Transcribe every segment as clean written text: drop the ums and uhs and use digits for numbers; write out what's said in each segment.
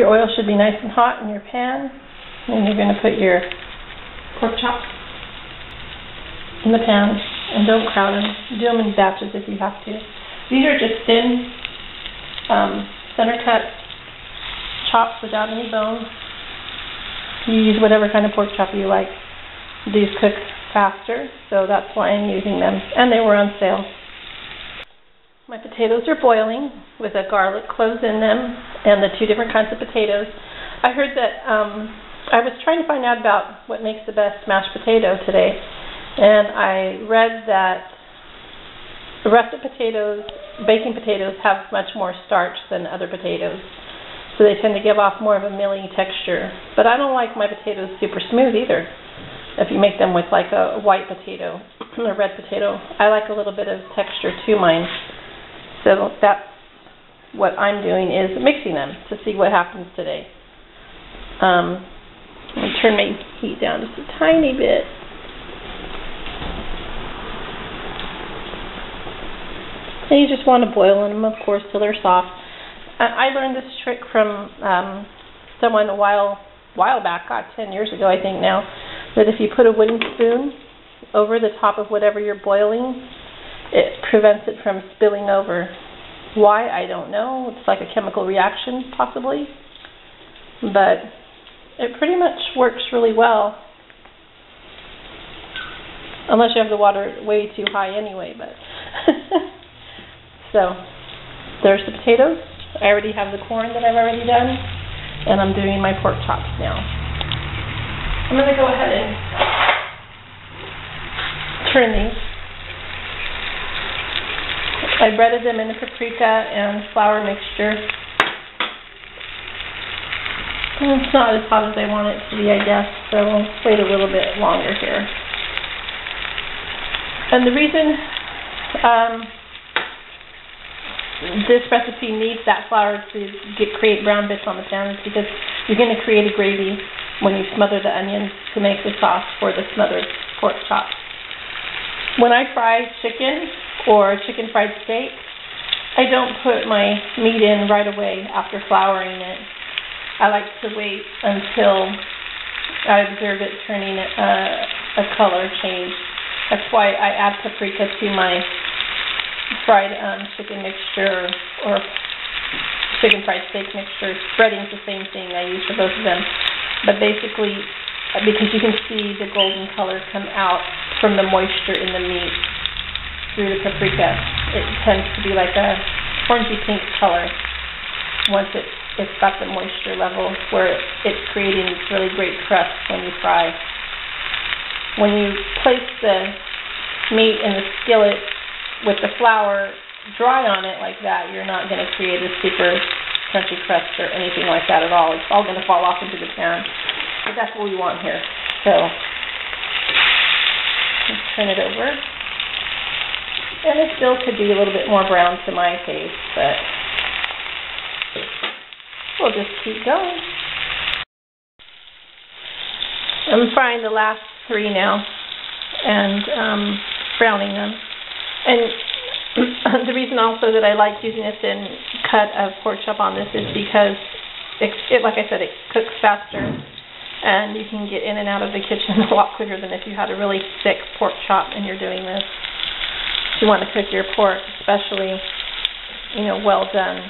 Your oil should be nice and hot in your pan. And you're going to put your pork chops in the pan. And don't crowd them. Do them in batches if you have to. These are just thin, center cut chops without any bone. You use whatever kind of pork chop you like. These cook faster, so that's why I'm using them. And they were on sale. My potatoes are boiling with a garlic clove in them and the two different kinds of potatoes. I heard that I was trying to find out about what makes the best mashed potato today, and I read that the russet potatoes, baking potatoes, have much more starch than other potatoes, so they tend to give off more of a mealy texture. But I don't like my potatoes super smooth either. If you make them with like a white potato, a red potato, I like a little bit of texture to mine. So that's what I'm doing, is mixing them to see what happens today. I'm going to turn my heat down just a tiny bit. And you just want to boil them, of course, till they're soft. I learned this trick from someone a while back, 10 years ago I think now, that if you put a wooden spoon over the top of whatever you're boiling, it prevents it from spilling over. Why? I don't know. It's like a chemical reaction, possibly. But it pretty much works really well. Unless you have the water way too high anyway, but... So, there's the potatoes. I already have the corn that I've already done. And I'm doing my pork chops now. I'm going to go ahead and turn these. I breaded them in a paprika and flour mixture. And it's not as hot as I want it to be, I guess, so I'll wait a little bit longer here. And the reason this recipe needs that flour to create brown bits on the pan is because you're going to create a gravy when you smother the onions to make the sauce for the smothered pork chops. When I fry chicken or chicken fried steak, I don't put my meat in right away after flouring it. I like to wait until I observe it turning a color change. That's why I add paprika to my fried chicken mixture or chicken fried steak mixture. Breading's the same thing I use for both of them. But basically, because you can see the golden color come out from the moisture in the meat through the paprika, it tends to be like a orangey pink color once it's got the moisture level where it's creating this really great crust when you fry. When you place the meat in the skillet with the flour dry on it like that, you're not going to create a super crunchy crust or anything like that at all. It's all going to fall off into the pan. But that's what we want here. So, let's turn it over. And it still could be a little bit more brown to my taste, but we'll just keep going. I'm frying the last three now and browning them. And the reason also that I like using a thin cut of pork chop on this is because, like I said, it cooks faster. And you can get in and out of the kitchen a lot quicker than if you had a really thick pork chop and you're doing this. If you want to cook your pork, especially, well done.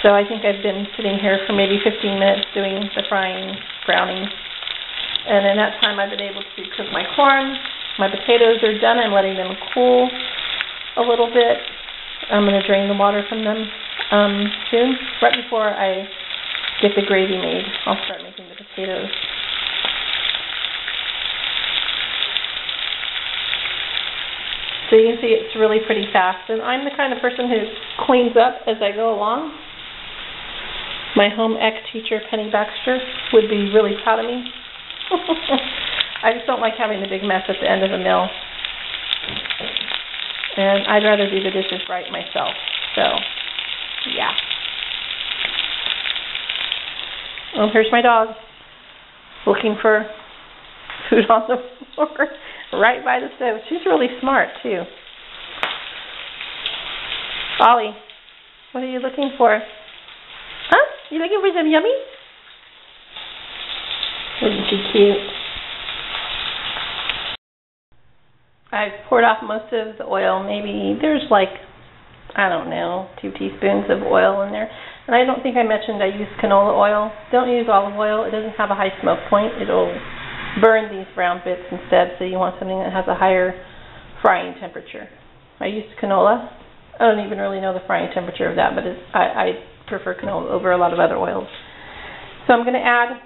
So I think I've been sitting here for maybe 15 minutes doing the frying, browning. And in that time I've been able to cook my corn. My potatoes are done. I'm letting them cool a little bit. I'm going to drain the water from them soon, right before I get the gravy made. I'll start making the potatoes. So you can see it's really pretty fast. And I'm the kind of person who cleans up as I go along. My home ec teacher, Penny Baxter, would be really proud of me. I just don't like having the big mess at the end of a meal. And I'd rather do the dishes right myself. So, yeah. Oh, here's my dog looking for food on the floor right by the stove. She's really smart, too. Ollie, what are you looking for? Huh? You looking for some yummy? Isn't she cute? I've poured off most of the oil. Maybe there's like, I don't know, 2 teaspoons of oil in there. And I don't think I mentioned I use canola oil. Don't use olive oil. It doesn't have a high smoke point. It'll burn these brown bits instead, so you want something that has a higher frying temperature. I used canola. I don't even really know the frying temperature of that, but I prefer canola over a lot of other oils. So I'm going to add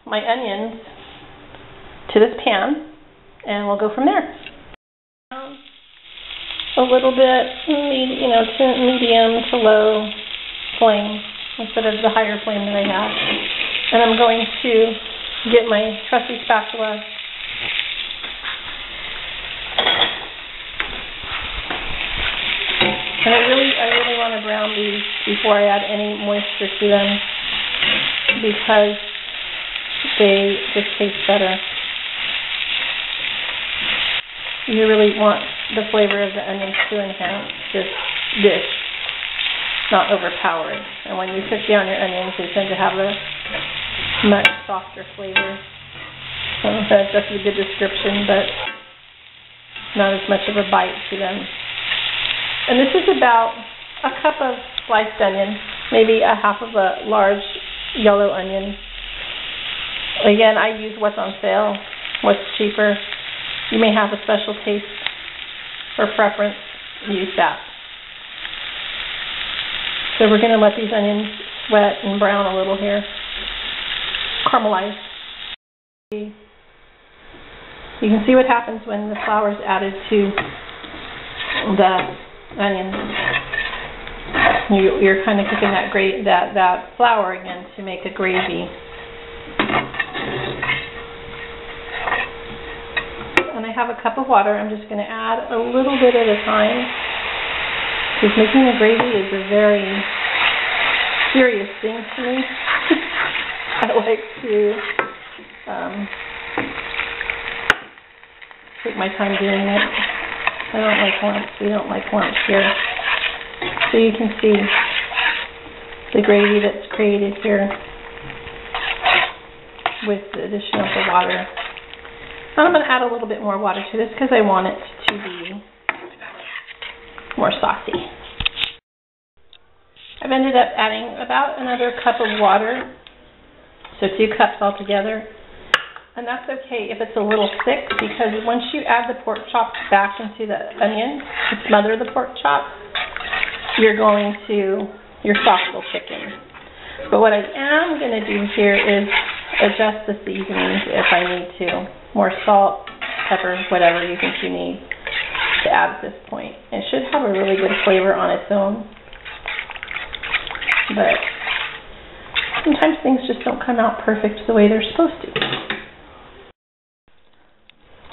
my onions to this pan, and we'll go from there. A little bit, to medium to low flame instead of the higher flame that I have. And I'm going to get my trusty spatula and I really want to brown these before I add any moisture to them because they just taste better. You really want the flavor of the onions to enhance this dish, not overpower it. And when you cook down your onions, they tend to have a much softer flavor. I don't know if that's a good description, but not as much of a bite to them. And this is about a cup of sliced onion, maybe a half of a large yellow onion. Again, I use what's on sale, what's cheaper. You may have a special taste or preference, use that. So we're going to let these onions sweat and brown a little here. Caramelize. You can see what happens when the flour is added to the onions. You're kind of cooking that flour again to make a gravy. And I have a cup of water. I'm just going to add a little bit at a time because making a gravy is a very serious thing to me. I like to take my time doing it. I don't like lumps. We don't like lumps here. So you can see the gravy that's created here with the addition of the water. And I'm going to add a little bit more water to this because I want it to be more saucy. I've ended up adding about another cup of water, so 2 cups altogether. And that's okay if it's a little thick because once you add the pork chops back into the onions to smother the pork chop, your sauce will thicken. But what I am going to do here is adjust the seasonings if I need to. More salt, pepper, whatever you think you need to add at this point. It should have a really good flavor on its own. But sometimes things just don't come out perfect the way they're supposed to.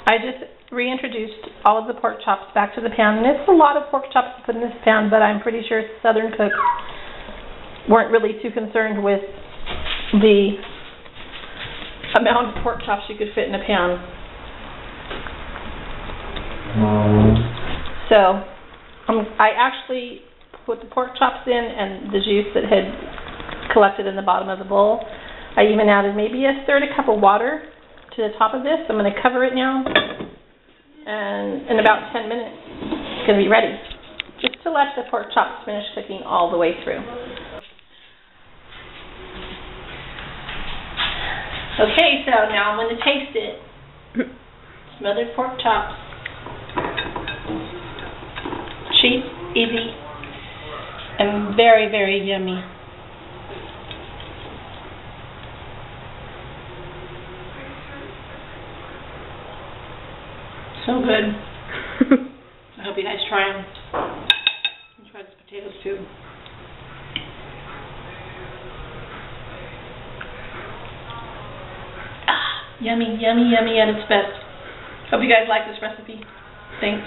I just reintroduced all of the pork chops back to the pan, and it's a lot of pork chops to put in this pan, but I'm pretty sure Southern cooks weren't really too concerned with the amount of pork chops you could fit in a pan. So I actually put the pork chops in and the juice that had collected in the bottom of the bowl. I even added maybe a third a cup of water to the top of this. I'm going to cover it now, and in about 10 minutes it's going to be ready. Just to let the pork chops finish cooking all the way through. Okay, so now I'm going to taste it. Smothered pork chops. Cheap, easy, and very, very yummy. So good. I hope you guys try them. And try these potatoes too. Yummy, yummy, yummy at its best. Hope you guys like this recipe. Thanks.